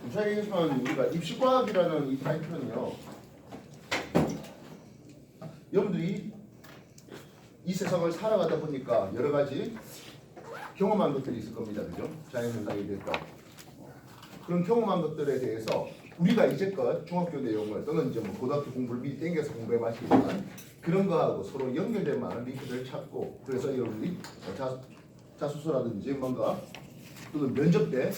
유사이에서는 우리가 입시과학이라는 이 타이틀은요, 여러분들이 이 세상을 살아가다 보니까 여러 가지 경험한 것들이 있을 겁니다, 그죠? 자연현상이 됐다. 그런 경험한 것들에 대해서 우리가 이제껏 중학교 내용을 또는 이제 뭐 고등학교 공부를 미리 땡겨서 공부해 마시지만 그런 거하고 서로 연결된 많은 링크들을 찾고, 그래서 여러분들이 자소서라든지 뭔가 또는 면접 때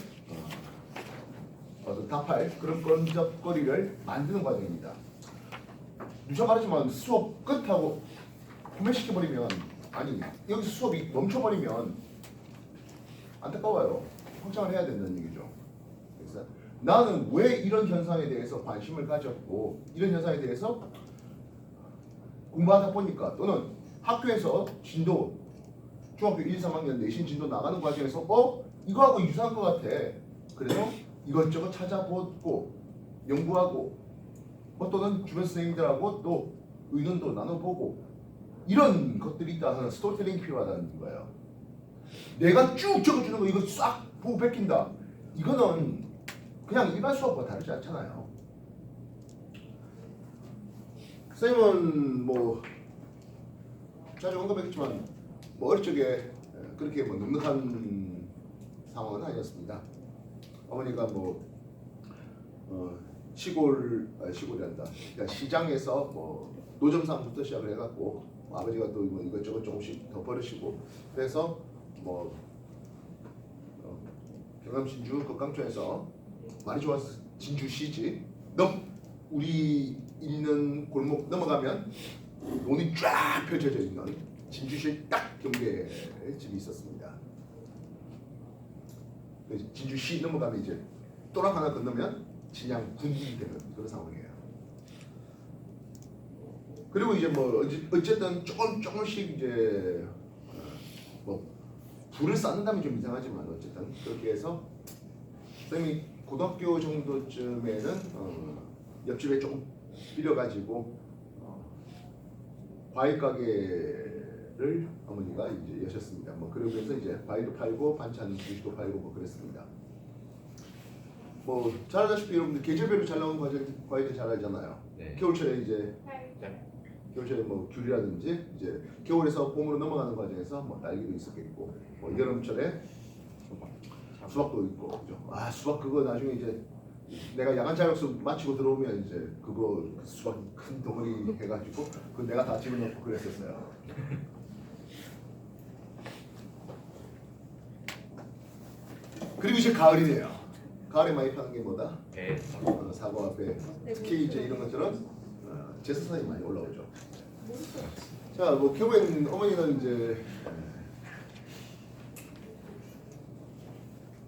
답할 그런 건적거리를 만드는 과정입니다. 누차 말하지만 수업 끝하고 구매시켜버리면, 아니 여기서 수업이 멈춰버리면 안타까워요. 확장을 해야 된다는 얘기죠. 그래서 나는 왜 이런 현상에 대해서 관심을 가졌고 이런 현상에 대해서 공부하다 보니까, 또는 학교에서 진도 중학교 1, 3학년 내신 진도 나가는 과정에서 이거하고 유사한 것 같아. 그래서 이것저것 찾아보고 연구하고 또는 주변 선생님들하고 또 의논도 나눠보고 이런 것들이 있다 하는 스토리텔링이 필요하다는 거예요. 내가 쭉 적어주는 거 이거 싹 보고 베낀다. 이거는 그냥 일반 수업과 다르지 않잖아요. 선생님은 뭐 자주 언급했지만 뭐 어릴 적에 그렇게 뭐 넉넉한 상황은 아니었습니다. 어머니가 뭐 시골이란다. 그러니까 시장에서 뭐 노점상부터 시작을 해갖고 아버지가 또 뭐 이것저것 조금씩 더 버르시고, 그래서 뭐 경남 진주 극강촌에서 많이 좋아서 진주시지. 우리 있는 골목 넘어가면 논이 쫙 펼쳐져 있는 진주시 딱 경계에 집이 있었습니다. 진주시 넘어가면 이제 또락 하나 건너면 진양 군이 되는 그런 상황이에요. 그리고 이제 뭐 어쨌든 조금씩 이제 뭐 불을 쌓는다면 좀 이상하지만 어쨌든 그렇게 해서 선생님이 고등학교 정도쯤에는 옆집에 조금 빌려가지고 과일 가게를 어머니가 이제 여셨습니다. 뭐 그러면서 이제 과일도 팔고 반찬 주식도 팔고 뭐 그랬습니다. 뭐 잘 알다시피 여러분들 계절별로 잘 나오는 과일들 잘 알잖아요. 네. 겨울철에 이제 겨울철에 뭐 귤이라든지, 이제 겨울에서 봄으로 넘어가는 과정에서 뭐 딸기도 있었겠고, 뭐 여름철에 수박도 있고, 그죠? 수박 그거 나중에 이제 내가 야간 자격수 마치고 들어오면 이제 그거 수박 큰 덩어리 해가지고 그 내가 다 집어넣고 그랬었어요. 그리고 이제 가을이네요. 가을에 많이 파는 게 뭐다? 사과, 배. 특히 이제 이런 것들은 제사상이 많이 올라오죠. 자, 뭐 결국엔 어머니는 이제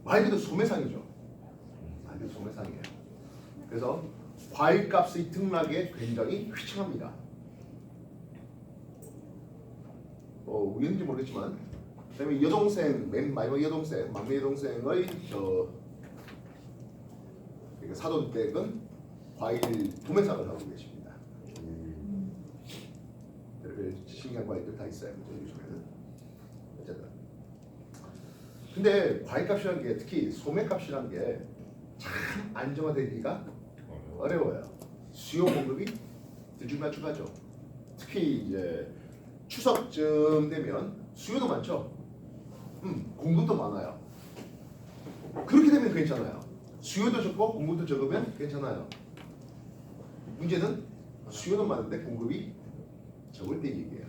말 그대로 소매상이죠. 말 그대로 소매상이에요. 그래서 과일값의 등락에 굉장히 휘청합니다. 우연인지 모르겠지만, 그다음에 여동생, 맨 마지막 여동생, 막내 여동생의 사돈댁은 과일 도매상을 하고 계십니다. 별별 신기한 과일들 다 있어요, 요즘에는. 어쨌든. 근데 과일값이라는 게, 특히 소매값이라는 게 참 안정화되기가 어려워요. 수요 공급이 들쭉날쭉하죠. 특히 이제 추석쯤 되면 수요도 많죠. 공급도 많아요. 그렇게 되면 괜찮아요. 수요도 적고 공급도 적으면 괜찮아요. 문제는 수요는 많은데 공급이 적을 때 얘기예요.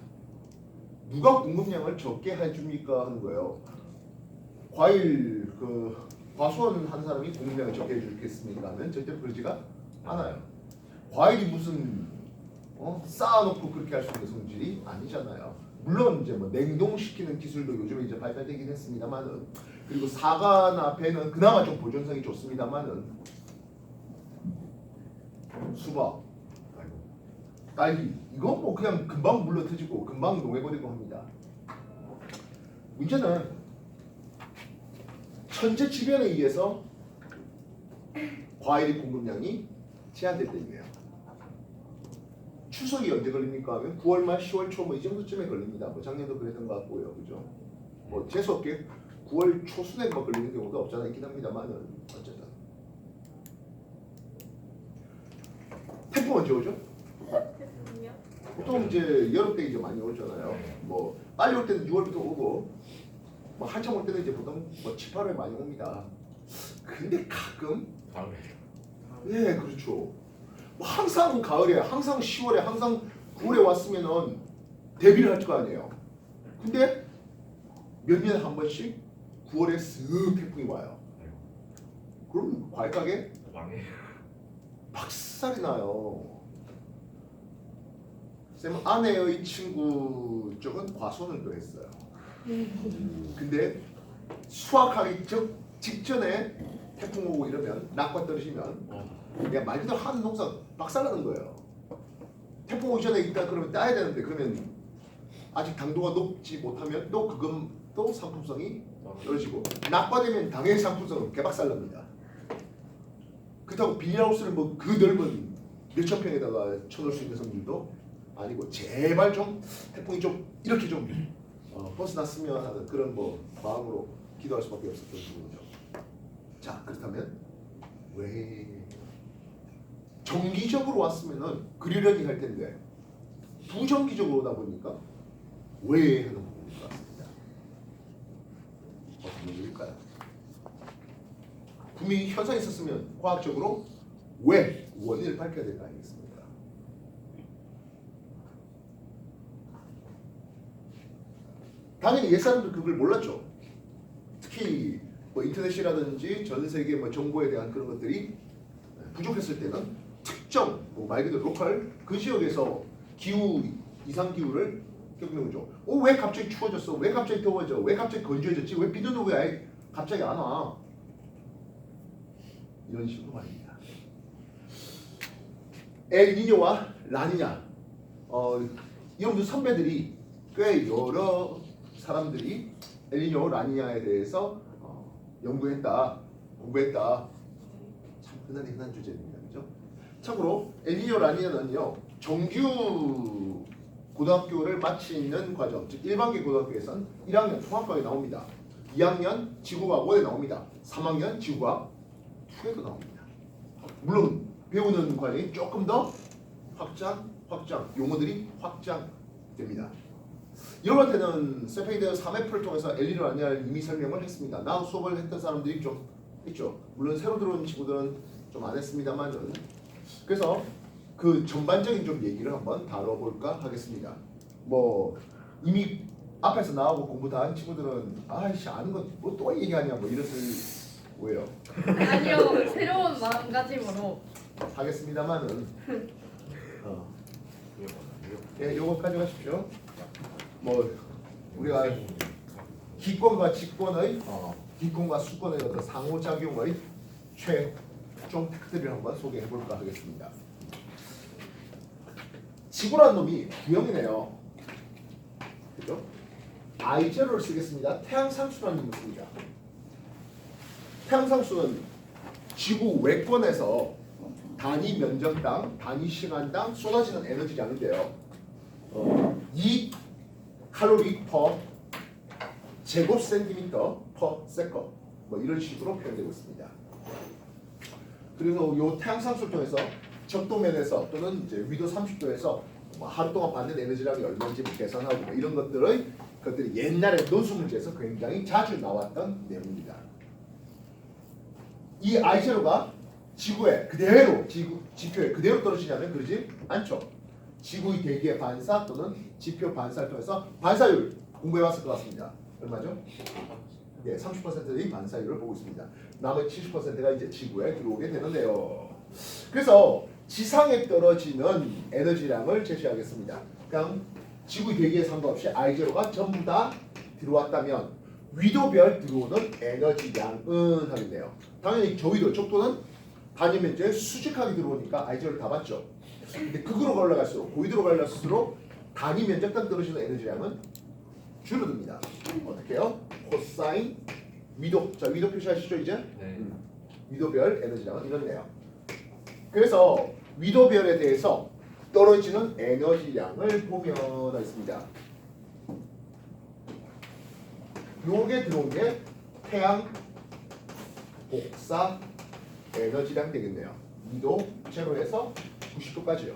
누가 공급량을 적게 해줍니까 하는 거예요. 과일 과수원 한 사람이 공급량을 적게 해주겠습니까 하면 절대로 그러지가 않아요. 과일이 무슨 쌓아놓고 그렇게 할 수 있는 성질이 아니잖아요. 물론 이제 뭐 냉동시키는 기술도 요즘에 이제 발달되긴 했습니다만은, 그리고 사과나 배는 그나마 좀 보존성이 좋습니다만은, 수박, 딸기 이건 뭐 그냥 금방 물러터지고 금방 농해버리고 합니다. 문제는 천재지변에 의해서 과일의 공급량이 제한될 때이에요. 추석이 언제 걸립니까 하면 9월 말 10월 초 뭐 이 정도쯤에 걸립니다. 뭐 작년도 그랬던 것 같고요, 그죠? 뭐 재수없게 9월 초순에 뭐 걸리는 경우도 없잖아 있긴 합니다만은 어쨌든 태풍 언제 오죠? 태풍이요? 보통 이제 여름 때 이제 많이 오잖아요. 뭐 빨리 올 때는 6월부터 오고 뭐 한참 올 때는 이제 보통 뭐 7, 8월에 많이 옵니다. 근데 가끔 가을에. 예 그렇죠. 뭐 항상 가을에 항상 10월에 항상 9월에 왔으면은 대비를 할 거 아니에요. 근데 몇 년에 한 번씩 9월에 쓱 태풍이 와요. 그럼 과일 가게 망해. 박살이 나요. 쌤 아내의 친구 쪽은 과손을 또 했어요. 근데 수확하기 직전에 태풍 오고 이러면 낙과 떨어지면 그냥 말 그대로 한 농사 박살나는 거예요. 태풍 오기 전에 일단 그러면 따야 되는데 그러면 아직 당도가 높지 못하면 또 그건 또 상품성이 떨어지고 낙과되면 당연히 상품성은 개박살납니다. 그렇다고 비닐하우스를 뭐 그 넓은 몇천 평에다가 쳐놓을 수 있는 성질도 아니고 제발 좀 태풍이 좀 이렇게 좀 벗어났으면 하는 그런 뭐 마음으로 기도할 수밖에 없었던 부분이죠. 자 그렇다면 왜 정기적으로 왔으면은 그러려니 할 텐데 부정기적으로 오다 보니까 왜 하는 부분인 것 같습니다. 어떤 문제일까요? 분명히 현상이 있었으면 과학적으로 왜 원인을 밝혀야 될 거 아니겠습니까? 당연히 옛사람들 그걸 몰랐죠. 특히 뭐 인터넷이라든지 전 세계 뭐 정보에 대한 그런 것들이 부족했을 때는 특정 말 그대로 로컬 그 지역에서 기후 이상 기후를 겪는 거죠. 왜 갑자기 추워졌어? 왜 갑자기 더워져? 왜 갑자기 건조해졌지? 왜 비는 왜 아예 갑자기 안 와? 이런 식으로 말입니다. 엘니뇨와 라니냐 여러분들 선배들이 꽤 여러 사람들이 엘니뇨 라니냐에 대해서 연구했다, 공부했다. 참 흔한 주제입니다, 그죠? 참고로 엘니뇨 라니냐는요 정규 고등학교를 마치는 과정, 즉 일반계 고등학교에서는 1학년 통합과에 나옵니다. 2학년 지구과학 1에 나옵니다. 3학년 지구과학 2에도 나옵니다. 물론 배우는 과정이 조금 더 확장, 용어들이 확장됩니다. 여러분한테는 세페이드 3F를 통해서 엘니뇨 라니냐를 이미 설명을 했습니다. 나 수업을 했던 사람들이 좀 있죠. 물론 새로 들어온 친구들은 좀 안 했습니다만은 그래서 그 전반적인 좀 얘기를 한번 다뤄볼까 하겠습니다. 뭐 이미 앞에서 나오고 공부 다 한 친구들은 아이씨 아는 건 뭐 또 얘기하냐 뭐 이랬을 거예요. 아니요, 새로운 마음가짐으로 하겠습니다만은 예, 요거 가져가십시오. 뭐 우리가 기권과 직권의 기권과 수권의 어떤 상호작용의 최종 특들을 한번 소개해볼까 하겠습니다. 지구란 놈이 구형이네요. 그죠? I0를 쓰겠습니다. 태양상수라는 놈을 씁니다. 태양상수는 지구 외권에서 단위 면적당, 단위 시간당 쏟아지는 에너지량인데요. 2 칼로리 퍼 제곱 센티미터 퍼 세컨 뭐 이런 식으로 표현되고 있습니다. 그래서 이 태양상수를 통해서 적도면에서 또는 이제 위도 30도에서 뭐 하루 동안 받는 에너지량이 얼마인지 계산하고 뭐 이런 것들이 옛날에 논술 문제에서 굉장히 자주 나왔던 내용입니다. 이 I0가 지구에 그대로 지표에 그대로 떨어지냐면 그러지 않죠. 지구의 대기의 반사 또는 지표 반사를 통해서 반사율 공부해봤을 것 같습니다. 얼마죠? 네, 30%의 반사율을 보고 있습니다. 나머지 70%가 이제 지구에 들어오게 되는데요. 그래서 지상에 떨어지는 에너지량을 제시하겠습니다. 그냥 지구 대기에 상관없이 I0가 전부 다 들어왔다면 위도별 들어오는 에너지량은 하겠네요. 당연히 저위도 적도는 단위 면적에 수직하게 들어오니까 I0를 다 봤죠. 근데 극으로 올라갈수록 고위도로 갈수록 단위 면적당 떨어지는 에너지량은 줄어듭니다. 어떻게 해요? 코사인 위도. 자, 위도 표시하시죠 이제? 네. 위도별 에너지량은 이렇네요. 그래서 위도별에 대해서 떨어지는 에너지량을 보면 있습니다. 요게 들어온 게 태양 복사 에너지량 되겠네요. 2도 제로에서 90도까지요.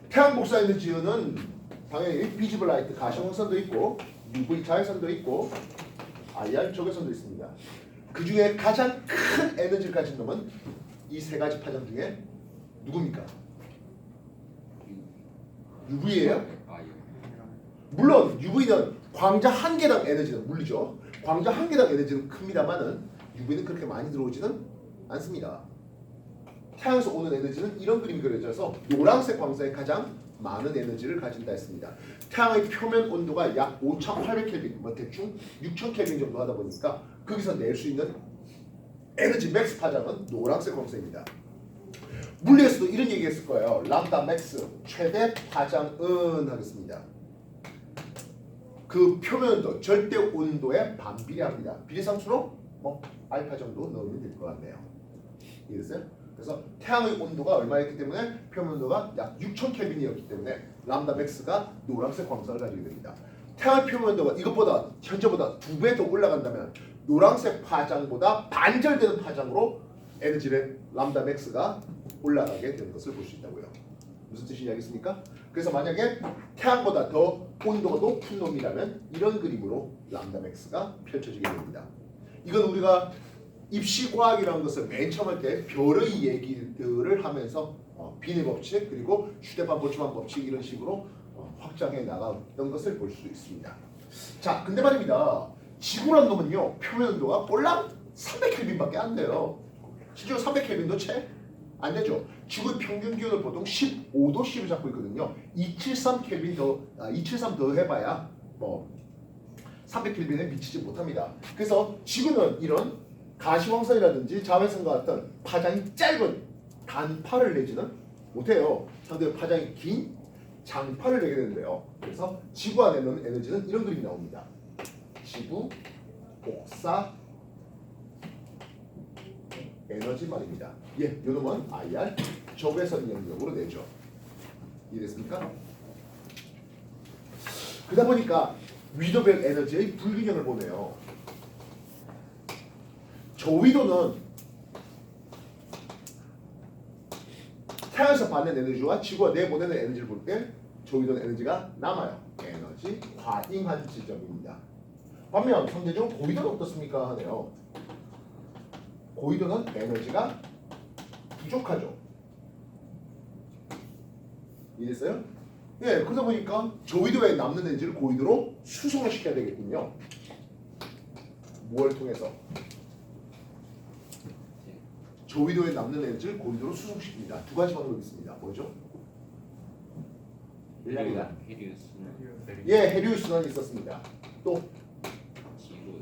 태양 복사 에너지는 당연히 비지블 라이트 가시광선도 있고 UV 자외선도 있고 IR 적외선도 있습니다. 그 중에 가장 큰 에너지를 가진 놈은 이 세 가지 파장 중에 누굽니까? UV예요? 물론 UV는 광자 한 개당 에너지는 물리죠. 광자 한 개당 에너지는 큽니다만은 UV는 그렇게 많이 들어오지는 않습니다. 태양에서 오는 에너지는 이런 그림이 그려져서 노란색 광선에 가장 많은 에너지를 가진다 했습니다. 태양의 표면 온도가 약 5,800켈빈, 뭐 대충 6,000켈빈 정도 하다 보니까 거기서 낼 수 있는 에너지 맥스 파장은 노란색 광선입니다. 물리에서도 이런 얘기 했을 거예요. 람다 맥스 최대 파장은 하겠습니다. 그 표면 온도, 절대 온도에 반비례합니다. 비례상수로 뭐 알파 정도 넣으면 될 것 같네요. 이해됐어요? 그래서 태양의 온도가 얼마였기 때문에 표면 온도가 약 6,000켈빈이었기 때문에 람다 맥스가 노란색 광선을 가지게 됩니다. 태양의 표면 온도가 이것보다 현재보다 2배 더 올라간다면 노란색 파장보다 반절되는 파장으로 에너지의 람다 맥스가 올라가게 되는 것을 볼 수 있다고요. 무슨 뜻인지 알겠습니까? 그래서 만약에 태양보다 더 온도가 높은 놈이라면 이런 그림으로 람다 맥스가 펼쳐지게 됩니다. 이건 우리가 입시과학이라는 것을 맨 처음 할 때 별의 얘기들을 하면서 비례 법칙 그리고 휴대폰 보충한 법칙 이런 식으로 확장해 나갔던 것을 볼 수 있습니다. 자, 근데 말입니다. 지구란 놈은요 표면 온도가 꼴랑 300켈빈밖에 안 돼요. 실제로 300켈빈도 채 안 되죠. 지구의 평균 기온을 보통 15도씨를 잡고 있거든요. 273켈빈 더 해봐야 뭐 300켈빈에 미치지 못합니다. 그래서 지구는 이런 가시광선이라든지 자외선과 같은 파장이 짧은 단파를 내지는 못해요. 상대로 파장이 긴 장파를 내게 되는데요. 그래서 지구 안에 넣는 에너지는 이런 그림이 나옵니다. 지구 복사 에너지 말입니다. 예, 요놈은 IR 적외선 영역으로 내죠. 이해됐습니까? 그러다 보니까 위도별 에너지의 불균형을 보네요. 저위도는 태양에서 받는 에너지와 지구가 내보내는 에너지를 볼 때 저위도는 에너지가 남아요. 에너지 과잉한 지점입니다. 반면 상대적으로 고위도는 어떻습니까? 하네요. 고위도는 에너지가 부족하죠. 이해됐어요? 예, 그러다 보니까 저위도에 남는 에너지를 고위도로 수송을 시켜야 되겠군요. 뭘 통해서? 저위도에 남는 에너지를 고위도로 수송시킵니다. 두 가지 방법이 있습니다. 뭐죠? 헬라리가 헤리우스 예, 헤리우스는 있었습니다. 또 지구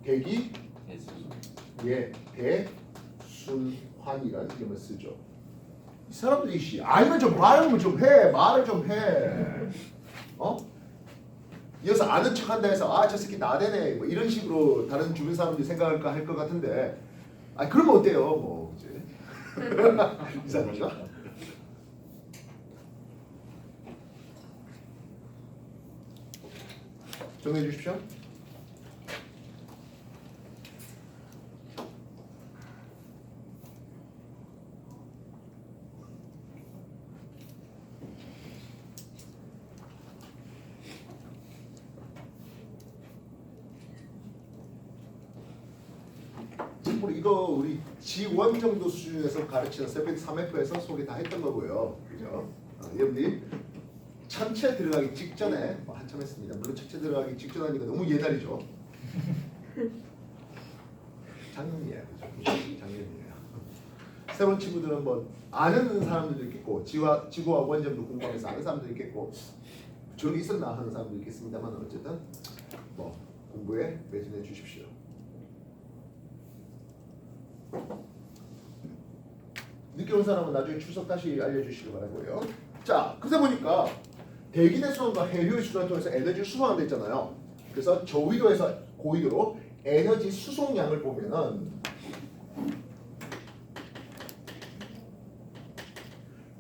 대기 대수 예, 대순환이라는 이름을 쓰죠. 이 사람들이 알면 좀 말을 좀 해. 말을 좀 해. 이어서 아는 척한다 해서 저 새끼 나대네 뭐 이런 식으로 다른 주변 사람들이 생각할까 할 것 같은데 그러면 어때요? 뭐 이제 이상한가? 정리해 주십시오. 참고로 이거 우리 G1 정도 수준에서 가르치는 세페드 3F에서 소개 다 했던 거고요. 그죠? 여러분들이 천체 들어가기 직전에 한참 했습니다. 물론 천체 들어가기 직전 하니까 너무 예달이죠. 작년이에요. 그죠? 작년이에요. 새로운 친구들은 뭐 아는 사람들도 있겠고 지구와 원점도 공부하면서 아는 사람들도 있겠고 저런 게 있었나 하는 사람도 있겠습니다만 어쨌든 뭐 공부에 매진해 주십시오. 늦게 온 사람은 나중에 추석 다시 알려주시기 바라고요. 자, 그러다 보니까 대기대 수송과 해류의 수송을 통해서 에너지를 수송한다 했잖아요. 그래서 저위도에서 고위도로 에너지 수송량을 보면은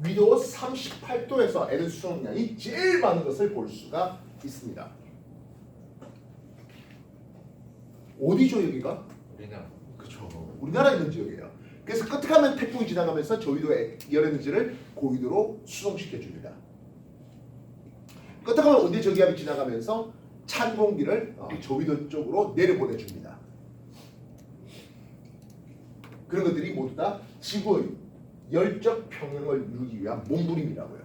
위도 38도에서 에너지 수송량이 제일 많은 것을 볼 수가 있습니다. 어디죠 여기가? 우리나라. 그렇죠. 우리나라에 있는 지역이에요. 그래서 끄트가면 태풍이 지나가면서 저위도의 열에너지를 고위도로 수송시켜 줍니다. 끄트가면 온대 저기압이 지나가면서 찬 공기를 저위도 쪽으로 내려보내 줍니다. 그런 것들이 모두 다 지구의 열적 평형을 이루기 위한 몸부림이라고요.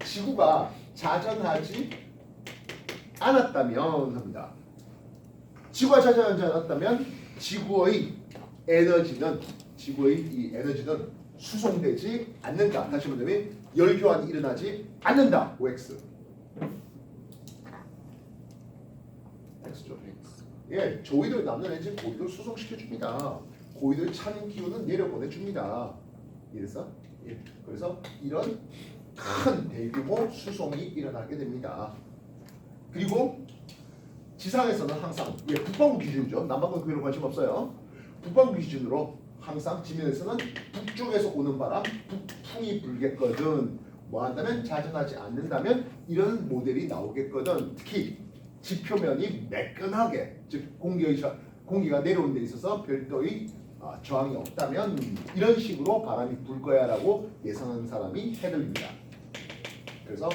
지구가 자전하지 않았다면 합니다. 지구가 자전하지 않았다면 지구의 이 에너지는 수송되지 않는다. 다시 말하면 열 교환이 일어나지 않는다. OX. X죠. 예, 저희들 남는 에너지 고위도 수송시켜 줍니다. 고위도의 찬 기운은 내려보내 줍니다. 이래서 그래서 이런 큰 대규모 수송이 일어나게 됩니다. 그리고 지상에서는 항상 북반구 기준이죠. 남반구는 그런 관심 없어요. 북반구 기준으로 항상 지면에서는 북쪽에서 오는 바람, 북풍이 불겠거든. 뭐 한다면 자전하지 않는다면 이런 모델이 나오겠거든. 특히 지표면이 매끈하게, 즉 공기가 내려오는 데 있어서 별도의 저항이 없다면 이런 식으로 바람이 불 거야라고 예상하는 사람이 헤들리입니다. 그래서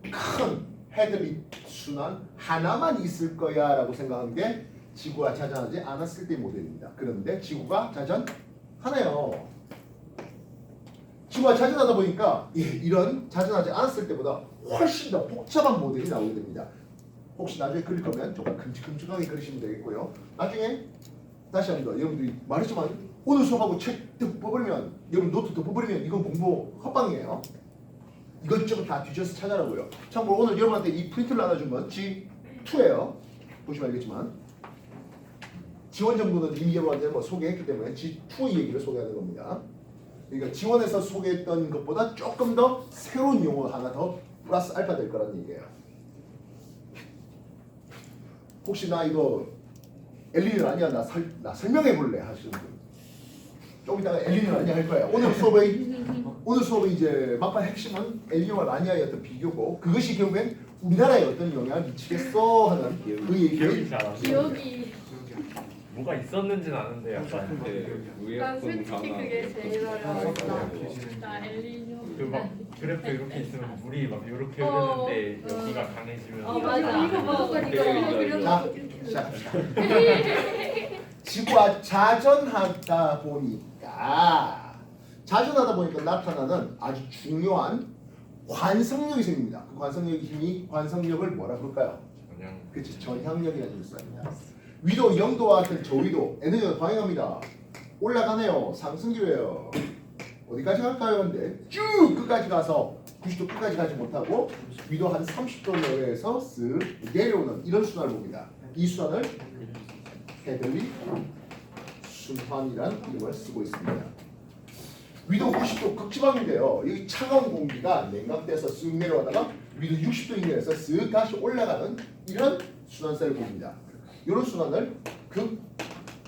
큰 헤들리 순환 하나만 있을 거야라고 생각한 게 지구가 자전하지 않았을 때 모델입니다. 그런데 지구가 자전하네요. 지구가 자전하다 보니까 이런 자전하지 않았을 때보다 훨씬 더 복잡한 모델이 나오게 됩니다. 혹시 나중에 그릴 거면 조금 큼직큼직하게 그리시면 되겠고요. 나중에 다시 한번 여러분들이 말했지만 오늘 수업하고 책 덮어버리면 여러분 노트 덮어버리면 이건 공부 헛방이에요. 이것저것 다 뒤져서 찾아라고요. 참고로 오늘 여러분한테 이 프린트를 나눠준 건 G2예요. 보시면 알겠지만 지원 정보는 이미 여러분한테 소개했기 때문에 G2의 얘기를 소개하는 겁니다. 그러니까 지원에서 소개했던 것보다 조금 더 새로운 용어 하나 더 플러스 알파 될 거라는 얘기예요. 혹시 나 이거 엘리는 아니야 나 설명해 볼래 하시는 분 조금 이따가 엘리는 아니야 할 거예요. 오늘 수업의 이제 막판 핵심은 엘리와 라니아의 어떤 비교고 그것이 결국엔 우리나라에 어떤 영향을 미치겠어 하는 그 얘기를 기억이 뭐가 있었는지는 아는데 약간 난 솔직히 그게 제일 어려웠어. 나 엘리뇨. 그막 그래프 이렇게 있으면 물이 막 이렇게 어, 흐르는데 어. 여기가 강해지면 맞아. 이거 무조건 이거 자 시작합시다. 지구가 자전하다 보니까 나타나는 아주 중요한 관성력이 생깁니다. 그 관성력을 뭐라 그럴까요? 전향. 그렇지, 전향력이라는 뜻입니다. 위도 0도와 같은 저위도 에너지가 방향합니다. 올라가네요. 상승기예요. 어디까지 갈까요? 근데 쭉 끝까지 가서 90도 끝까지 가지 못하고 위도 한 30도 내외에서 쓱 내려오는 이런 순환을 봅니다. 이 순환을 헤들리 순환이라는 이름을 쓰고 있습니다. 위도 90도 극지방인데요. 여기 차가운 공기가 냉각돼서 쓱 내려가다가 위도 60도 이내에서 쓱 다시 올라가는 이런 순환세를 봅니다. 이런 순환을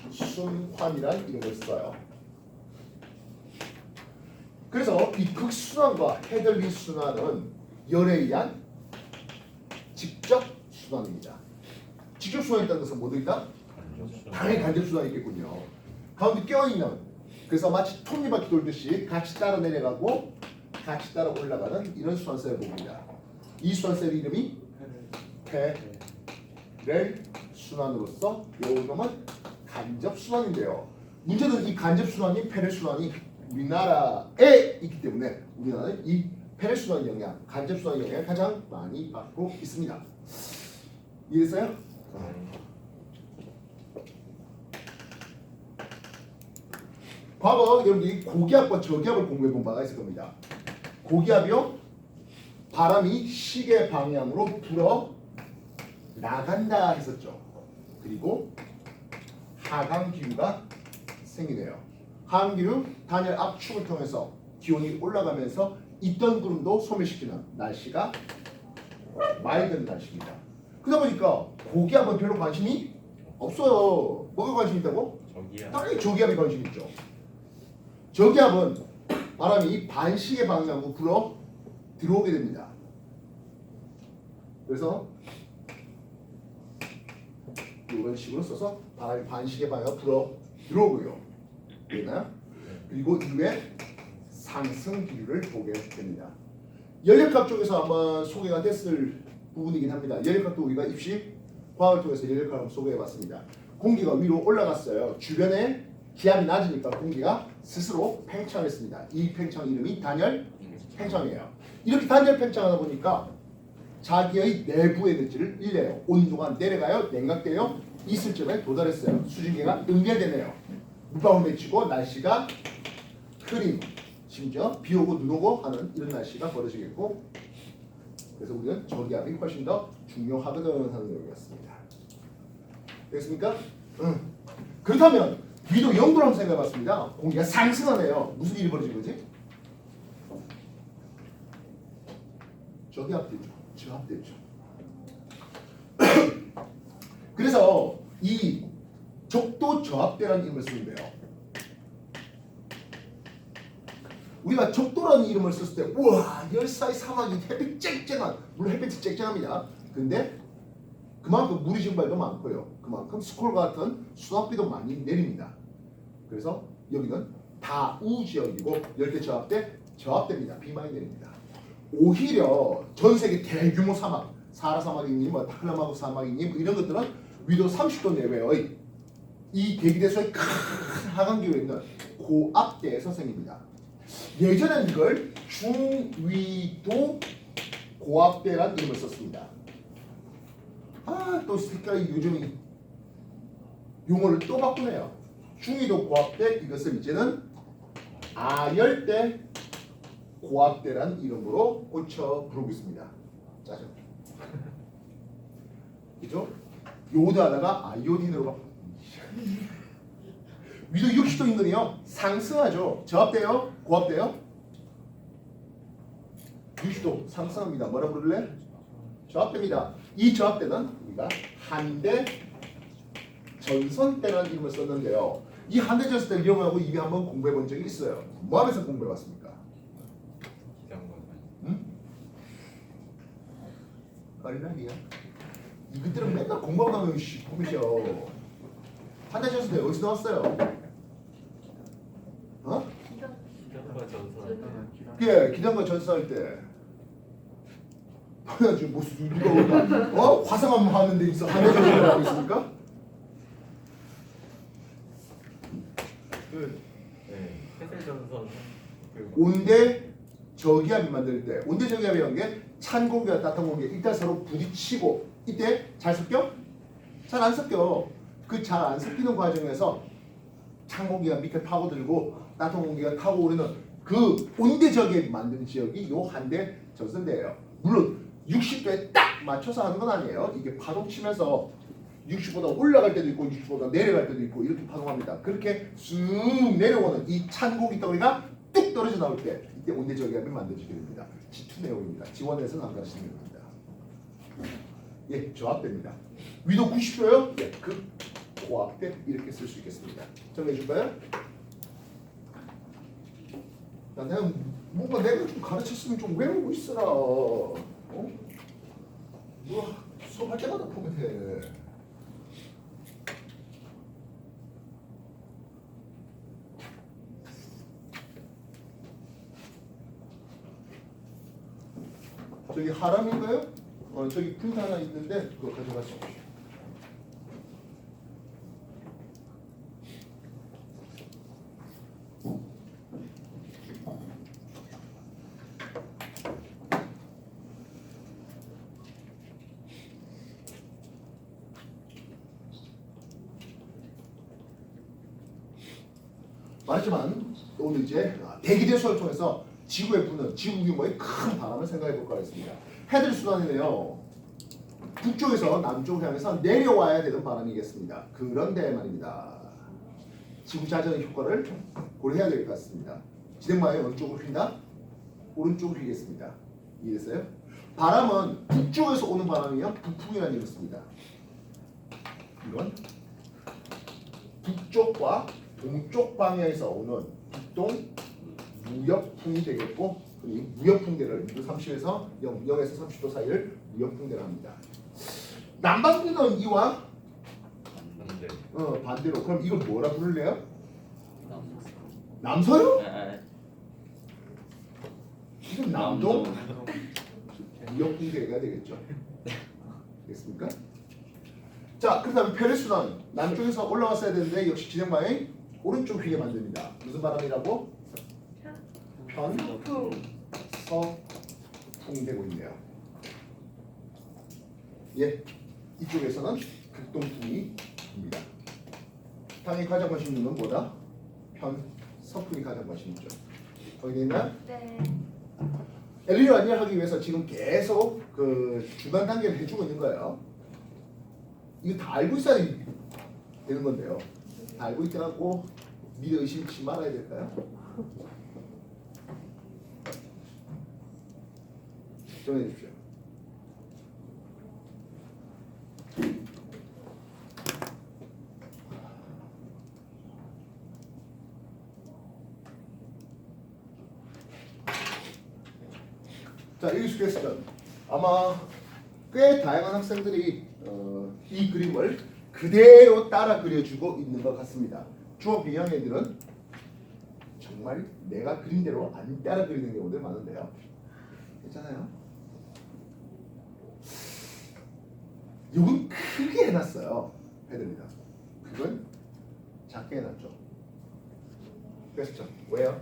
극순환이라는 이름을 써요. 그래서 이 극순환과 헤들리 순환은 열에 의한 직접 순환입니다. 직접 순환이 있다는 것은 뭐도 있다? 당연히 간접 순환이 있겠군요. 가운데 껴있는, 그래서 마치 톱니바퀴 돌듯이 같이 따라 내려가고 같이 따라 올라가는 이런 순환셀을 봅니다. 이 순환셀 이름이 페렐 순환으로서 요놈은 간접 순환인데요. 문제는 이 간접 순환이 페렐 순환이 우리나라에 있기 때문에 우리나라는 이 페렐 순환 영향, 간접 순환 영향을 가장 많이 받고 있습니다. 이해됐어요? 과거 여러분들이 고기압과 저기압을 공부해 본 바가 있을 겁니다. 고기압이요, 바람이 시계 방향으로 불어 나간다 했었죠. 그리고 하강 기류가 생기네요. 하강 기류, 단열 압축을 통해서 기온이 올라가면서 있던 구름도 소멸시키는 날씨가 맑은 날씨입니다. 그러다 보니까 고기압은 별로 관심이 없어요. 뭐가 관심 있다고? 저기야. 당연히 저기압이 관심 있죠. 저기압은 바람이 반시계 방향으로 불어 들어오게 됩니다. 그래서 이런 식으로 써서 바람이 반시계 방향으로 불어 들어오고요. 되나요? 그리고 이후에 상승 기류를 보게 됩니다. 연력학 쪽에서 한번 소개가 됐을 부분이긴 합니다. 연력학도 우리가 입시 과학을 통해서 연력학을 한번 소개해봤습니다. 공기가 위로 올라갔어요. 주변에 기압이 낮으니까 공기가 스스로 팽창했습니다. 이 팽창 이름이 단열 팽창이에요. 이렇게 단열 팽창하다 보니까 자기의 내부 에너지를 잃려요. 온도가 내려가요. 냉각돼요. 있을 점에 도달했어요. 수증기가 응결되네요. 물방울 맺히고 날씨가 흐림, 심지어 비 오고 눈 오고 하는 이런 날씨가 벌어지겠고, 그래서 우리는 저기압이 훨씬 더 중요하거든 하는 내용이었습니다. 됐습니까? 그렇다면 위도 0도로 한번 생각해봤습니다. 공기가 상승하네요. 무슨 일이 벌어진 거지? 저기압되죠. 저압되죠. 그래서 이 적도 저압대라는 이름을 쓰는데요. 우리가 적도라는 이름을 썼을 때 우와 열사의 사막이 햇빛 쨍쨍한, 물론 햇빛이 쨍쨍합니다. 근데 그만큼 물이 증발도 많고요. 그만큼 스콜 같은 수압비도 많이 내립니다. 그래서 여기는 다우 지역이고 열대 저압대 저압대입니다. 비 많이 내립니다. 오히려 전 세계 대규모 사막, 사하라 사막이니 뭐 타클라마고 사막이니 뭐 이런 것들은 위도 30도 내외의 이 대기대수의 큰 하강기로 있는 고압대에서 생깁니다. 예전엔 이걸 중위도 고압대라는 이름을 썼습니다. 또 색깔이 요즘이 용어를 또 바꾸네요. 중위도 고압대, 이것을 이제는 아열대 고압대라는 이름으로 고쳐 부르고 있습니다. 짜죠? 그죠? 요드 하다가 아이오딘으로 바꾸. 위도 60도 인근이요 상승하죠. 저압대요? 고압대요? 60도 상승합니다. 뭐라 부를래? 저압대입니다. 이 저압대는 우리가 한대 전선대라는 이름을 썼는데요. 이 한대 전선대 이용하고 이미 한번 공부해 본 적이 있어요. 뭐 하면서 공부해 봤습니까? 응? 어린아이야. 이것들은 맨날 공부하고 나면 꿈이셔. 한대 전선대 어디서 나왔어요? 어? 기장과 전선. 예, 기장과 전선할 때. 지금 무슨 누가 오나? 화성함 하는 데 있어. 한대 전선을 하고 있습니까? 네, 해세 전선. 온대 저기압이 만들 때, 온대 저기압이라는 게 찬 공기와 따뜻한 공기 일단 서로 부딪히고 이때 잘 섞여? 잘 안 섞여. 그 잘 안 섞이는 과정에서 찬 공기가 밑에 파고들고 따뜻한 공기가 타고 오르는 그 온대 저기압이 만드는 지역이 요 한대 전선대예요. 물론 60도에 딱 맞춰서 하는 건 아니에요. 이게 파동 치면서 60보다 올라갈 때도 있고 60보다 내려갈 때도 있고 이렇게 파동합니다. 그렇게 쑥 내려오는 이 찬 공기 덩어리가 뚝 떨어져 나올 때 이때 온대 저기압이 만들어지게 됩니다. G2 내용입니다. 지원에서는 안 가르치는 겁니다. 예, 저압대입니다. 위도 90도요? 예, 그 고압대 이렇게 쓸 수 있겠습니다. 정리해 줄까요? 야, 내가 뭔가 내가 좀 가르쳤으면 좀 외우고 있어라. 어? 우와, 수업할 때마다 보면 돼. 저기 하람인가요? 저기 프린트 하나 있는데 그거 가져가십시오. 말했지만 오늘 이제 대기대수를 통해서 지구에 부는 지구 규모의 큰 바람을 생각해 볼까 하겠습니다. 해들 수단이네요. 북쪽에서 남쪽을 향해서 내려와야 되는 바람이겠습니다. 그런데 말입니다. 지구 자전의 효과를 고려해야 될 것 같습니다. 지대마에 어느 쪽으로 휜다? 오른쪽으로 휘겠습니다. 이해됐어요? 바람은 북쪽에서 오는 바람이면 북풍이라는 이름을 씁니다. 이건 북쪽과 동쪽 방향에서 오는 빅동 무역풍이 되겠고 이 무역풍대를 30에서 0에서 30도 사이를 무역풍대를 합니다. 남반구는 이와 반대. 반대로 그럼 이걸 뭐라 부를래요? 남. 남서요? 아, 지금 남동 무역풍대가 되겠죠. 됐습니까? 자, 그 다음에 편의수단 남쪽에서 올라왔어야 되는데 역시 진행 방향이 오른쪽 휘게 만듭니다. 무슨 바람이라고? 풍. 서풍 되고 있네요. 예, 이쪽에서는 극동풍이 붑니다. 당연히 가장 관심 있는 건 뭐다? 서풍이 가장 관심 있죠. 거기 있나? 네. 엘리를 안전하기 위해서 지금 계속 그 중간 단계를 해주고 있는 거예요. 이거 다 알고 있어야 되는 건데요. 다 알고 있더라고 믿어 의심치 말아야 될까요? 정해 주십시오. 자, 익숙했으면 아마 꽤 다양한 학생들이 이 그림을 그대로 따라 그려주고 있는 것 같습니다. 중학 2학년 애들은 정말 내가 그린 대로 안 따라 그리는 경우들 많은데요. 괜찮아요? 이건 크게 해놨어요. 해드립니다. 그건 작게 해놨죠. 그랬죠. 왜요?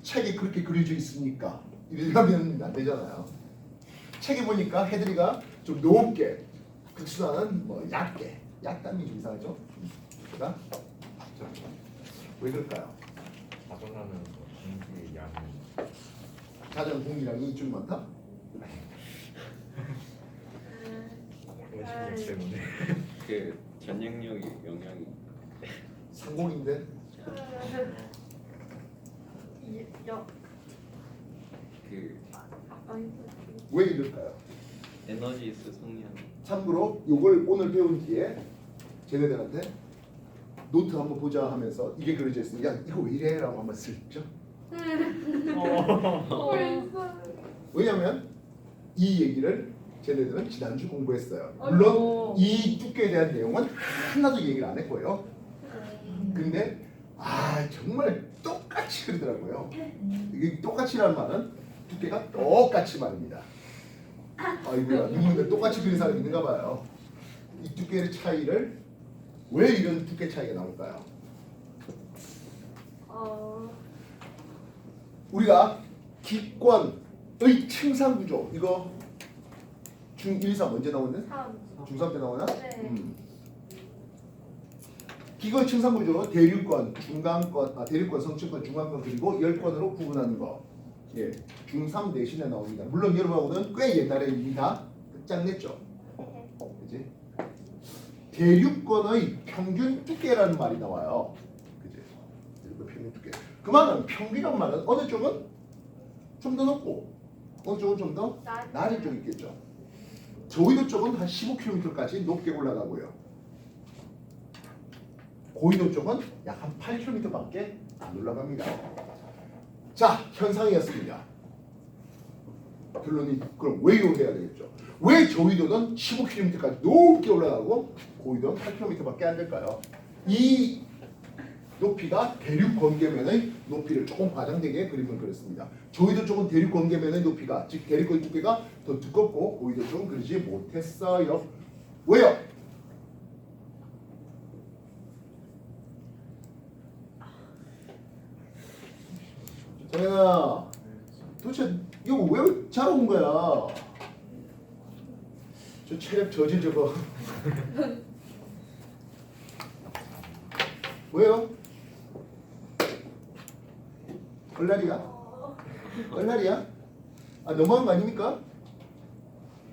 책이 그렇게 그려져 있으니까 이러면 안 되잖아요. 책에 보니까 해드리가 좀 높게, 극수단은 뭐 얕게, 얕다는 좀 이상하죠? 그러니까 왜 그럴까요? 자전하는 공기의 양이 자전 공기량이 좀 많다? 원심력 때문에. 그 전력력이 영향이 상공인데 여. 그 아니. 왜 이럴까요? 에너지 수송량. 참고로 이걸 오늘 배운 뒤에 쟤네들한테 노트 한번 보자 하면서 이게 그려져 있으니까 야, 이거 왜 이래? 라고 한번 슬쩍. 왜냐면 이 얘기를 쟤네들은 지난주 공부했어요. 물론 아이고. 이 두께에 대한 내용은 하나도 얘기를 안 했고요. 근데 정말 똑같이 그리더라고요. 이게 똑같이라는 말은 두께가 똑같이 말입니다. 아이고야, 누군데 똑같이 그린 사람이 있는가 봐요. 이 두께의 차이를 왜 이런 두께 차이가 나올까요? 우리가 기권의 층상 구조 이거 중1, 3 언제 나오는데? 3. 중3 때 나오나? 네. 기권 층상 구조 대륙권, 중간권, 대륙권, 성층권, 중간권 그리고 열권으로 구분하는 거. 예, 중3 내신에 나옵니다. 물론 여러분하고는 꽤 옛날에 이미 다 끝장냈죠. 그지? 대륙권의 평균 두께라는 말이 나와요. 그지? 대륙권 평균 두께. 그 말은 평균이란 말은 어느 쪽은 좀 더 높고 어느 쪽은 좀 더 낮은 쪽이 있겠죠. 저위도 쪽은 한 15km까지 높게 올라가고요. 고위도 쪽은 약 한 8km밖에 안 올라갑니다. 자, 현상이었습니다. 결론이 그럼 왜 이용해야 되겠죠? 왜 저위도는 15km까지 높게 올라가고 고위도는 8km밖에 안 될까요? 이 높이가 대륙 건계면의 높이를 조금 과장되게 그림을 그렸습니다. 저위도 쪽은 대륙 건계면의 높이가 즉 대륙의 두께가 더 두껍고 고위도 쪽은 그리지 못했어요. 왜요? 정현아, 도대체 이거 왜 잘 온 거야? 저 체력 저질 저거. 왜요? 얼날이야? 얼날이야? 너무한 거 아닙니까?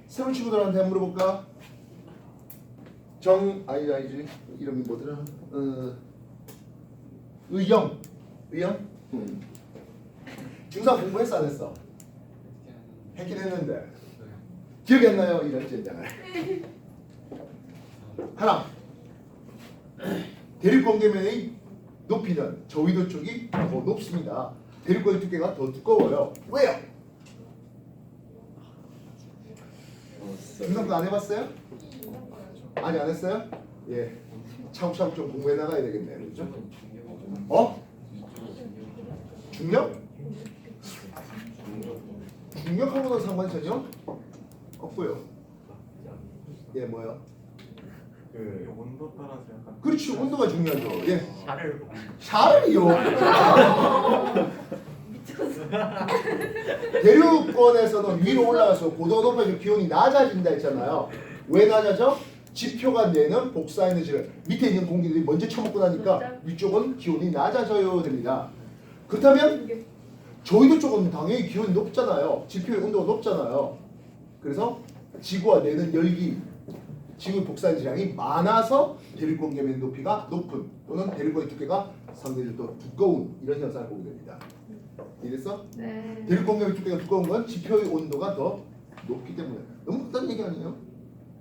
새로운 친구들한테 한번 물어볼까? 아니지 이름이 뭐더라? 의영. 중3 공부했어 안 했어? 했긴 했는데 기억이 안 나요 이런 젠장을. 하나, 대륙 공개면의 높이는 저위도 쪽이 더 높습니다. 대륙거리 두께가 더 두꺼워요. 왜요? 중상도 안 해봤어요? 아니 안 했어요? 예. 차곡차곡 좀 공부해 나가야 되겠네요. 그렇죠? 어? 중력? 중력하고는 상관 전혀 없고요. 예, 뭐요? 그 온도 따라서 약간 그렇지, 온도가 중요하죠. 예. 살을 샤를이요. 대륙권에서는 위로 올라가서 고도가 높아지면 기온이 낮아진다 했잖아요. 왜 낮아져? 지표가 내는 복사에너지를 밑에 있는 공기들이 먼저 처먹고 나니까 위쪽은 기온이 낮아져야 됩니다. 그렇다면 저희도 쪽은 당연히 기온이 높잖아요. 지표의 온도가 높잖아요. 그래서 지구가 내는 열기, 지구 복사에너지량이 많아서 대륙공기의 높이가 높은 또는 대륙거리 두께가 상대적으로 더 두꺼운 이런 현상을 보게 됩니다. 이해됐어? 네. 대륙공기의 두께가 두꺼운 건 지표의 온도가 더 높기 때문에. 너무 딴 얘기 아니에요?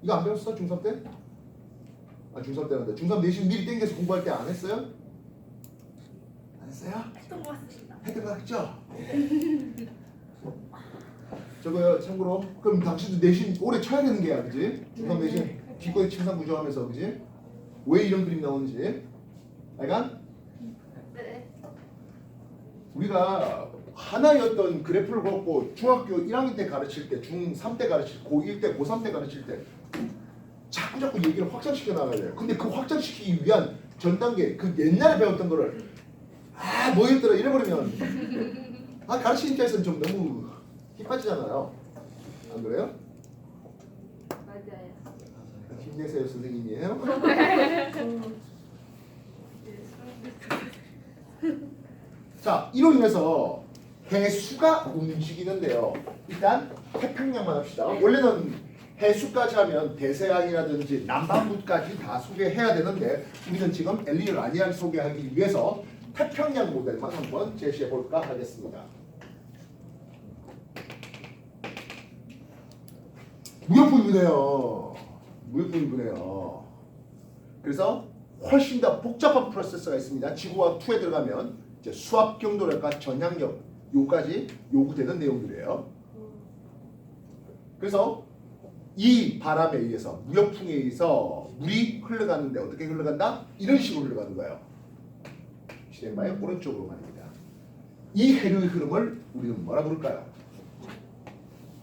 이거 안 배웠어? 중3 때? 아 중3 때란다. 중3 내신 미리 땡겨서 공부할 때 안 했어요? 안 했어요? 했던 것 같습니다. 했던 거 같죠? 저거요 참고로 그럼 당신도 내신 오래 쳐야 되는 게야 그지? 중3 내신 기꺼이 침상 구조하면서 그지? 왜 이런 그림 나오는지 약간 네. 우리가 하나의 어떤 그래프를 걷고 중학교 1학년 때 가르칠 때, 중3 때 가르칠 때, 고1 때, 고3 때 가르칠 때 자꾸 얘기를 확장시켜 나가야 돼요. 근데 그 확장시키기 위한 전 단계, 그 옛날에 배웠던 거를 뭐였더라 이래버리면 가르치는 입장에서는 좀 너무 힘 빠지잖아요. 안 그래요? 맞아요. 힘내세요 선생님이에요. 자, 이로 인해서 해수가 움직이는데요. 일단 태평양만 합시다. 원래는 해수까지 하면 대서양이라든지 남반구까지 다 소개해야 되는데 우리는 지금 엘리를 아니안 소개하기 위해서 태평양 모델만 한번 제시해 볼까 하겠습니다. 무역분이네요. 무역분이네요. 그래서 훨씬 더 복잡한 프로세스가 있습니다. 지구와 투에 들어가면 이제 수압 경도력과 전향력 요까지 요구되는 내용들이에요. 그래서 이 바람에 의해서 무역풍에 의해서 물이 흘러가는데 어떻게 흘러간다? 이런 식으로 흘러가는 거예요. 진행바의 오른쪽으로 말입니다. 이 해류의 흐름을 우리는 뭐라 부를까요?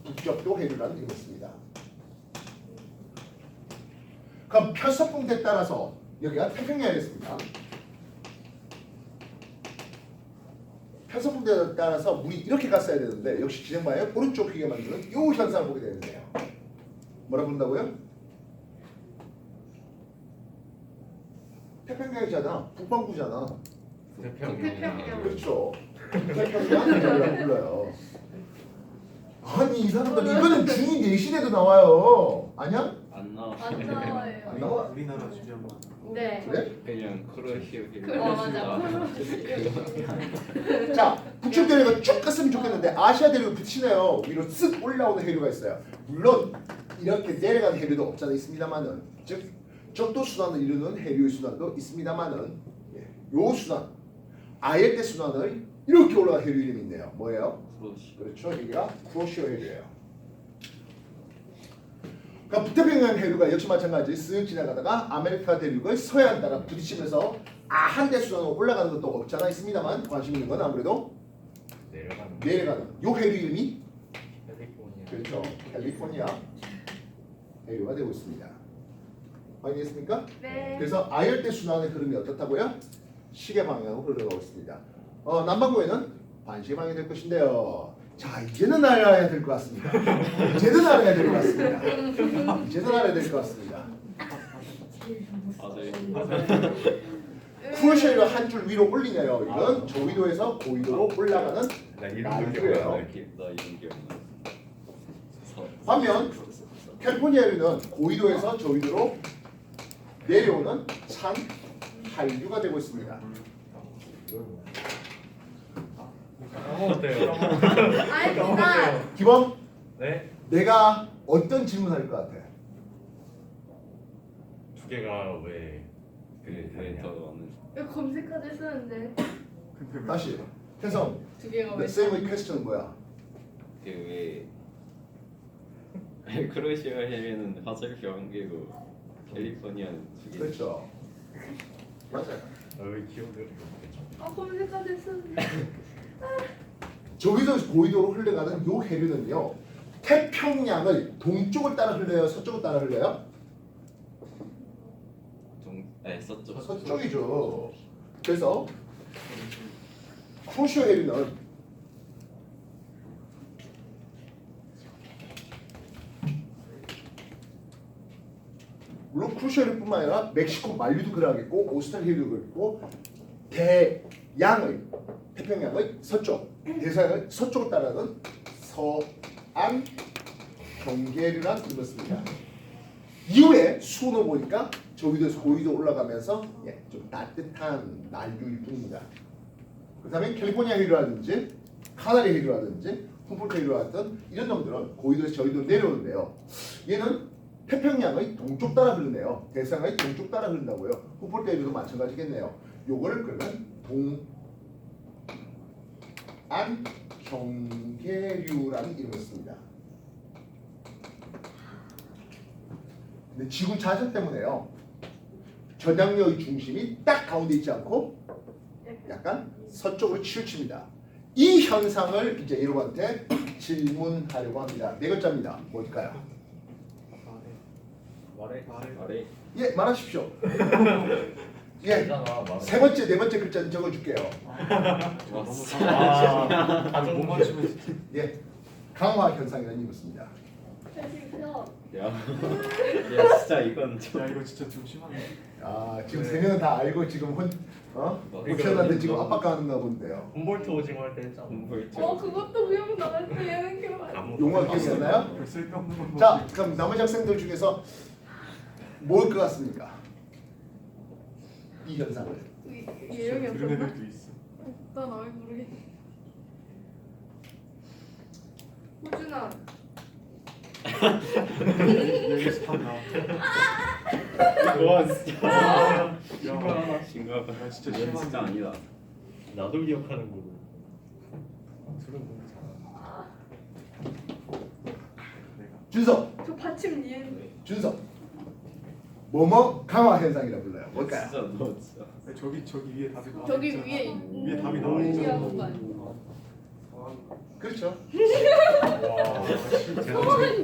북적도 해류라는 이름을 씁니다. 그럼 편서풍대에 따라서 여기가 태평양이었습니다. 편서풍대에 따라서 물이 이렇게 갔어야 되는데 역시 진행바의 오른쪽 휘게 만드는 이 현상을 보게 되는데요. 뭐라 부른다고요? 태평양이잖아. 북반구잖아. 태평양. 그렇죠. 태평양이라고 불러요. 아니 이 사람들 이거는 중2 내신에도 나와요. 아니야? 안 나와. 안 나와요. 안 나와? 우리나라 주변만 네. 그래? 그냥 크로시오 맞아. 자, 북쪽 대륙은 쭉 갔으면 좋겠는데 아시아 대륙은 붙이네요. 위로 쓱 올라오는 해류가 있어요. 물론 이렇게 내려가는 해류도 없잖아 있습니다만은 즉 적도 순환을 이루는 해류의 순환도 있습니다만은 요 순환 아열대 순환을 이렇게 올라간 해류 이름이 있네요. 뭐예요? 크로시오. 그렇죠. 여기가 쿠로시오 해류예요. 그러니까 북태평양 해류가 역시 마찬가지 쓱 지나가다가 아메리카 대륙의 서해안 따라 부딪히면서 한대 순환으로 올라가는 것도 없잖아 있습니다만 관심 있는 건 아무래도 내려가는 요 해류 이름이 그렇죠. 캘리포니아 해류가 되고 있습니다. 확인했습니까? 네. 그래서 아열대 순환의 흐름이 어떻다고요? 시계 방향으로 흘러가고 있습니다. 남반구에는 반시계 방향이 될 것인데요. 자, 이제는 알아야 될 것 같습니다. 이제는 알아야 될 것 같습니다. 이제는 알아야 될 것 같습니다. 쿠로시오를 한 줄 위로 올리네요. 이건 저위도에서 고위도로 올라가는 날개예요. 나 이런 기억나. 반면 캘리포니아류는 고위도에서 저위도로 내려오는 찬 한류가 되고 있습니다. 어때요? 알겠다. 기범, 네? 내가 어떤 질문할 것 같아? 두 개가 왜 그래 더 많은. 이거 검색하지 쓰는데 근데 왜 다시 혜성. 두 개가 The 왜? same question 뭐야? 그왜 크로에시아 해면은 화살표 한 개고 캘리포니아는 두 개. 그렇죠. 맞아요. 왜 기억을 검색하지 쓰는데. 저기서 고위도로 흘러가는 요 해류는요. 태평양을 동쪽을 따라 흘러요, 서쪽을 따라 흘러요? 서쪽. 서쪽이죠. 그래서 크루시오 해류는 물론 크루시오 해류뿐만 아니라 멕시코 만류도 그러하겠고 오스트랄리아 해류도 그렇고 대양의 태평양의 서쪽, 대서양의 서쪽을 따라가는 서안 경계류란 뜻입니다. 이후에 수온을 보니까 저기도에서 고위도 올라가면서 좀 따뜻한 난류일 뿐입니다. 그 다음에 캘리포니아 해류라든지 카나리 해류라든지 훔볼트 해류 같은 이런 놈들은 고위도에서 저기도 내려오는데요. 얘는 태평양의 동쪽 따라 흐르네요. 대서양의 동쪽 따라 흐른다고요. 훔볼트 해류도 마찬가지겠네요. 요거를 그러면 동안 경계류라는 이름을 씁니다. 근데 지구 자전 때문에요. 전향력의 중심이 딱 가운데 있지 않고 약간 서쪽으로 치우칩니다. 이 현상을 이제 여러분한테 질문하려고 합니다. 네 글자입니다. 뭘까요? 말해 아래 예, 말하십시오. 예, 되잖아 말해. 세 번째, 네 번째 글자는 적어줄게요. 너무 아, 못 맞추면 진짜 예, 강화 현상이라는 이것입니다. 야 진짜 이건 좀 야 이거 진짜 좀 심하네. 아, 지금 세 명은 다 알고 지금 우편한테 지금 압박하는가 본데요. 홈볼트 오징어 할 때 했잖아. 공부했죠. 그것도 기억나는데 얘는 용어가 기억나요? 별 쓸데없는 건 자, 그럼 나머지 학생들 중에서 뭘 것 같습니까? 이 현상을. 예용이 들은 없었나? 애들도 있어. 난 아예 모르겠네. 호준아, 여기서 다 나와. 와 진짜 야, 심각하다. 야, 진짜 이건 진짜 심하네. 아니다. 나도 기억하는 거고. 들은 거잖아. 내가 준석, 저 받침 니은. 준석. 뭐뭐 강화 현상이라 불러요. 뭘까요? 진짜 너 진짜. 아니, 저기 위에 답이 나와 저기 있잖아. 위에 위에 답이 나와 있잖아. 하는 거 아니야? 그렇죠. 와.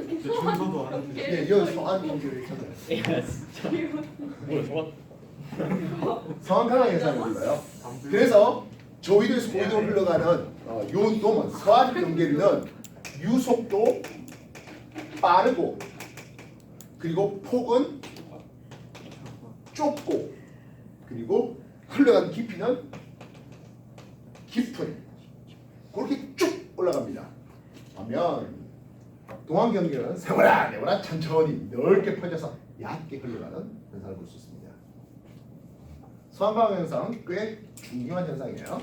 진짜 준서도 아는데. 예, 이거 성한 경계를 있잖아요. 야 진짜. 뭐야 좋아. 성한 강화 현상을 불러요. 남들 그래서 저위도에서 고위도로 흘러가는 요 놈은 서한 경계류는 유속도 빠르고 그리고 폭은 좁고 그리고 흘러가는 깊이는 깊은 그렇게 쭉 올라갑니다. 반면 동안 경계는 세월아 내월아 천천히 넓게 퍼져서 얕게 흘러가는 현상을 볼 수 있습니다. 서한강 현상 꽤 중요한 현상이에요.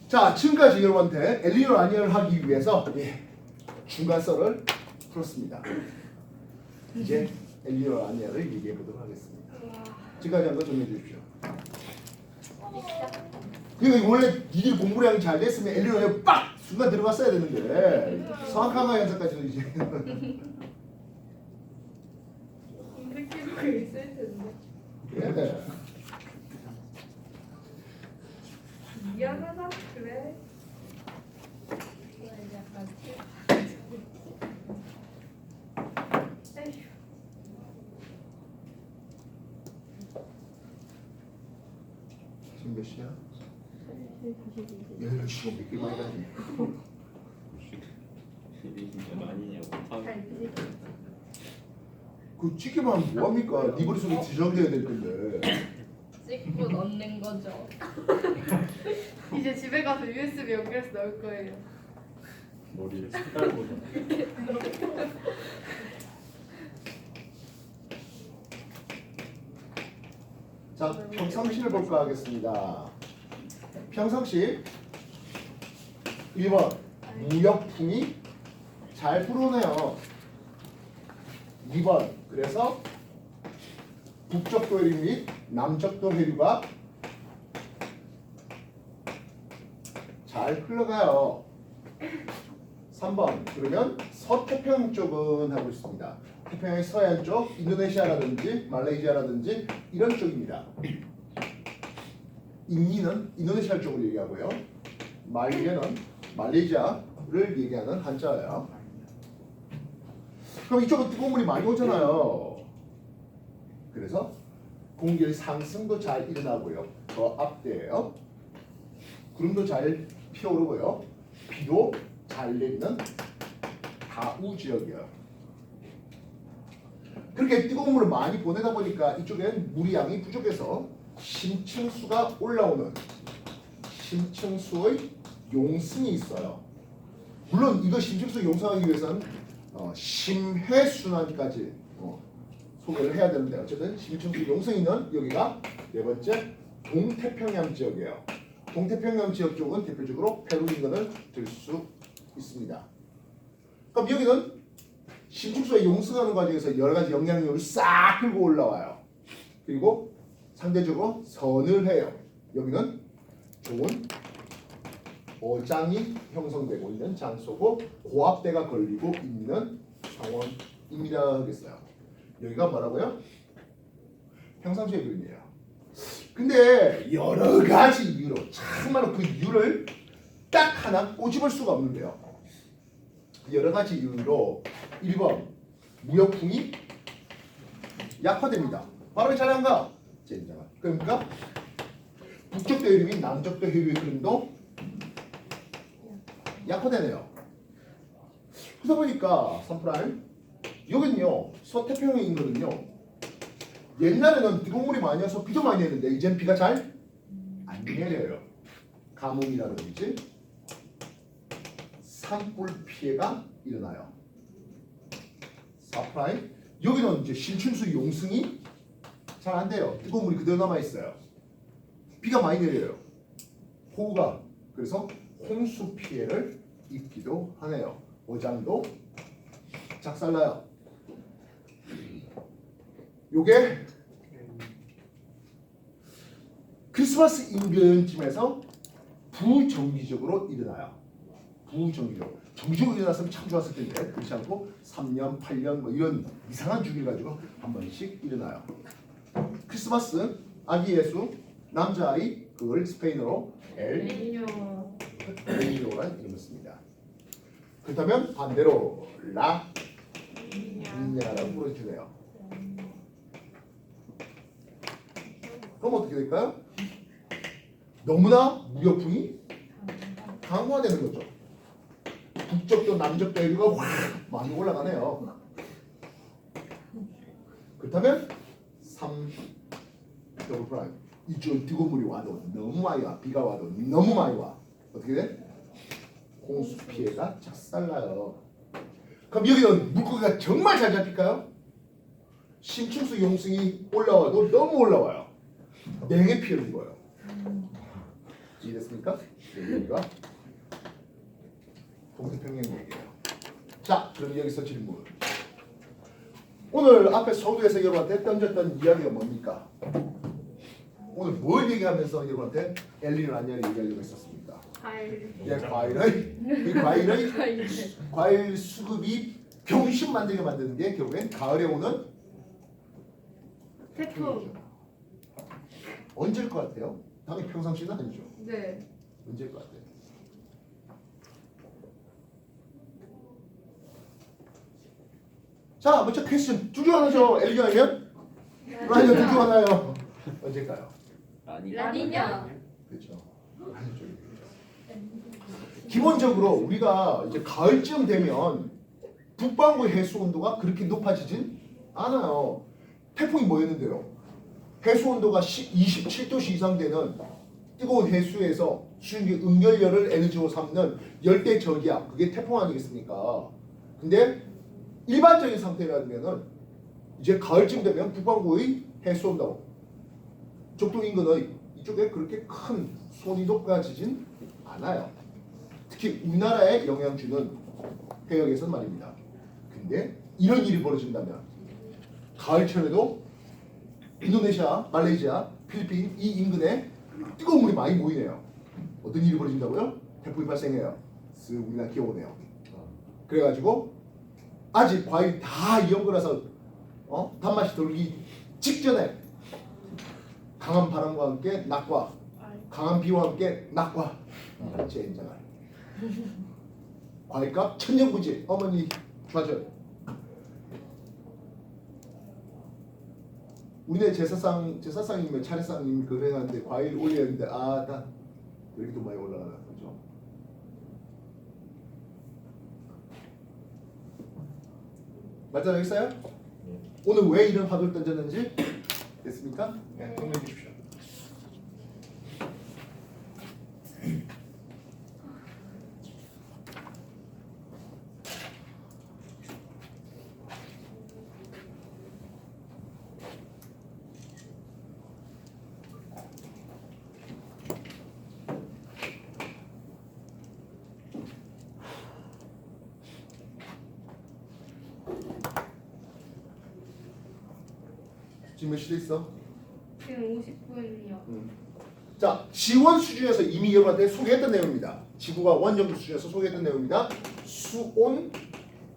자, 지금까지 여러분한테 엘니뇨 라니냐를 하기 위해서 중간설을 풀었습니다. 이제 엘니뇨 라니냐를 얘기해 보도록 하겠습니다. 지금까지 한 거 정리해 주십시오. 그러니까 원래 니들 공부량이 잘 됐으면 엘니뇨에 빡 순간 들어갔어야 되는데 서한강 현상까지는 이제 검색기록에 있을 텐데. 네. 미안하다 그래. 약간 에휴. 지금 몇 시야? 10시가 몇 개 많이 가지? 이게 진짜 아니냐고. 그 찍기만 하면 뭐합니까? 네 머릿속에 지정돼야 될 건데. 찍고 넣는 거죠. 이제 집에 가서 USB 연결해서 넣을 거예요. 머리를 색깔 보자. 자, 평상시를 볼까 하겠습니다. 평상시 1번 무역풍이 잘 불어오네요. 2번 그래서 북쪽도 해류 및 남쪽도 해류가 잘 흘러가요. 3번 그러면 서태평양 쪽은 하고 있습니다. 태평양의 서해안 쪽, 인도네시아라든지 말레이시아라든지 이런 쪽입니다. 인니는 인도네시아 쪽을 얘기하고요. 말리에는 말레이시아를 얘기하는 한자예요. 그럼 이쪽은 뜨거운 물이 많이 오잖아요. 그래서 공기의 상승도 잘 일어나고요. 더 앞대예요. 구름도 잘 피어오르고요. 비도 잘 내리는 다우 지역이에요. 그렇게 뜨거운 물을 많이 보내다 보니까 이쪽엔 물의 양이 부족해서 심층수가 올라오는 심층수의 용승이 있어요. 물론 이거 심층수 용성하기 위해서는 심해순환까지 소개를 해야 되는데 어쨌든 심층수 용성이 있는 여기가 네 번째 동태평양 지역이에요. 동태평양 지역 쪽은 대표적으로 페루 인근을 들 수 있습니다. 그럼 여기는 심층수가 용성하는 과정에서 여러 가지 영향력을 싹 끌고 올라와요. 그리고 상대적으로 서늘해요. 여기는 좋은 어장이 형성되고 있는 장소고 고압대가 걸리고 있는 상황입니다 하겠어요. 여기가 뭐라고요? 평상시의 그림이에요. 근데 여러 가지 이유로 참말로 그 이유를 딱 하나 꼬집을 수가 없는데요. 여러 가지 이유로 1번 무역풍이 약화됩니다. 바로 잘한가? 젠장한. 그러니까 북쪽도 해류 및 남쪽도 해류의 그림도 약화되네요. 그러다 보니까 3프라임 여기는요 서태평양에 있거든요. 옛날에는 뜨거운 물이 많이 와서 비도 많이 내리는데 이젠 비가 잘 안 내려요. 가뭄이라든지 산불 피해가 일어나요. 4프라임 여기는 이제 심층수 용승이 잘 안 돼요. 뜨거운 물이 그대로 남아 있어요. 비가 많이 내려요. 호우가 그래서 홍수 피해를 입기도 하네요. 어장도 작살나요. 요게 크리스마스 인근쯤에서 부정기적으로 일어나요. 부정기적으로. 정기적으로 일어났으면 참 좋았을 텐데 그렇지 않고 3년, 8년 뭐 이런 이상한 주기를 가지고 한 번씩 일어나요. 크리스마스 아기 예수 남자아이 그걸 스페인어로 엘니뇨라는 이름을 씁니다. 그렇다면 반대로 라 니냐라고 불러주네요. 그럼 어떻게 될까요? 너무나 무역풍이 강화되는 거죠. 북쪽도 남쪽도 해류가 확 많이 올라가네요. 그렇다면 3 더블 프라임 이쪽 뜨거운 물이 와도 너무 많이 와. 비가 와도 너무 많이 와. 어떻게 돼? 홍수 피해가 작살나요. 그럼 여기는 물고기가 정말 잘 잡힐까요? 심층수 용승이 올라와도 너무 올라와요. 냉해 피해를 입어요. 이해됐습니까? 여기가 동태평양 얘기예요. 자, 그럼 여기서 질문. 오늘 앞에 서두에서 여러분한테 던졌던 이야기가 뭡니까? 오늘 뭘 얘기하면서 여러분한테 엘리는 안녕을 얘기하려고 했었습니까? 과일 수급이 병신 만들게 만드는 게 결국엔 가을에 오는 태풍. 언제일 것 같아요? 당연히 평상시는 아니죠. 네. 언제일 것 같아요? 자, 먼저 퀘스천 두 중 하나죠. 엘리가 아니면 라니가 두 중 하나요. 언제일까요? 라니냐. 그렇죠. 기본적으로 우리가 이제 가을쯤 되면 북반구 해수 온도가 그렇게 높아지진 않아요. 태풍이 뭐였는데요? 해수 온도가 27도씨 이상 되는 뜨거운 해수에서 수증기 응열열을 에너지로 삼는 열대 저기압, 그게 태풍 아니겠습니까? 근데 일반적인 상태라면은 이제 가을쯤 되면 북반구의 해수 온도, 적도 인근의 이쪽에 그렇게 큰 손이 높아지진 않아요. 특히 우리나라에 영향 주는 해역에서는 말입니다. 근데 이런 일이 벌어진다면 가을철에도 인도네시아, 말레이시아, 필리핀 이 인근에 뜨거운 물이 많이 모이네요. 어떤 일이 벌어진다고요? 태풍이 발생해요. 쓱 우리나라 기어오네요. 그래가지고 아직 과일 다 익은 거라서 단맛이 돌기 직전에 강한 바람과 함께 낙과 강한 비와 함께 낙과 젠장할 과일값 천정부지 어머니 좋아져요. 우리네 제사상이면 차례상이면 그거 해놨는데 과일 올려야 되는데 다 여기도 많이 올라가나 보죠. 맞잖아요, 오늘 왜 이런 화두를 던졌는지 됐습니까? 네, 정리해 주십시오. 지금 몇 시대 있어? 지금 50분이요. 자, 지원 수준에서 이미 여러분한테 소개했던 내용입니다. 지구가 원정도 수준에서 소개했던 내용입니다. 수온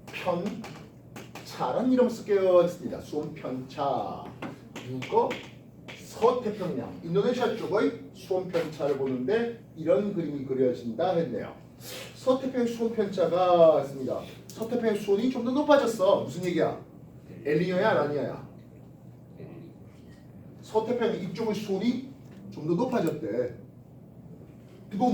편차라는 이름을 쓸게요 했습니다. 수온 편차. 이거 서태평양, 인도네시아 쪽의 수온 편차를 보는데 이런 그림이 그려진다 했네요. 서태평양 수온 편차가 있습니다. 서태평양 수온이 좀 더 높아졌어. 무슨 얘기야? 엘니뇨야, 라니냐야? 서태평양 이쪽의 수온이 좀 더 높아졌대. 뜨거운